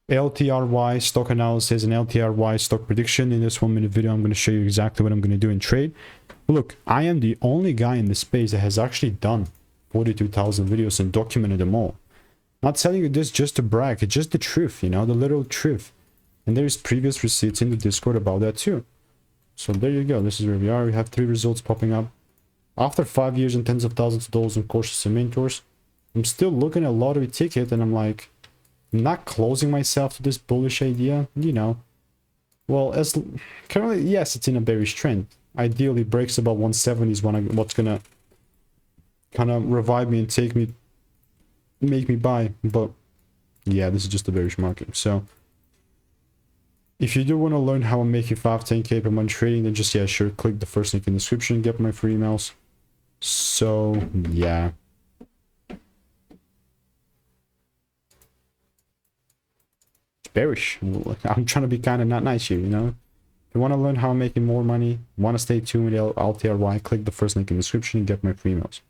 LTRY stock analysis and LTRY stock prediction. In this 1-minute video, I'm going to show you exactly what I'm going to do in trade. But look, I am the only guy in this space that has actually done 42,000 videos and documented them all. Not telling you this just to brag, it's just the truth, you know, the literal truth. And there's previous receipts in the Discord about that too. So there you go, this is where we are. We have 3 results popping up. After 5 years and tens of thousands of dollars on courses and mentors, I'm still looking at a lottery ticket and I'm like, I'm not closing myself to this bullish idea, you know. Well, as currently, yes, it's in a bearish trend. Ideally, breaks above 170 is what's gonna kind of revive me and make me buy. But yeah, this is just a bearish market. So if you do want to learn how I'm making 5-10k per month trading, then just, yeah, sure, click the first link in the description, get my free emails. So yeah. Bearish. I'm trying to be kind of not nice here, you know. If you want to learn how I'm making more money, want to stay tuned with LTRY, click the first link in the description and get my free emails.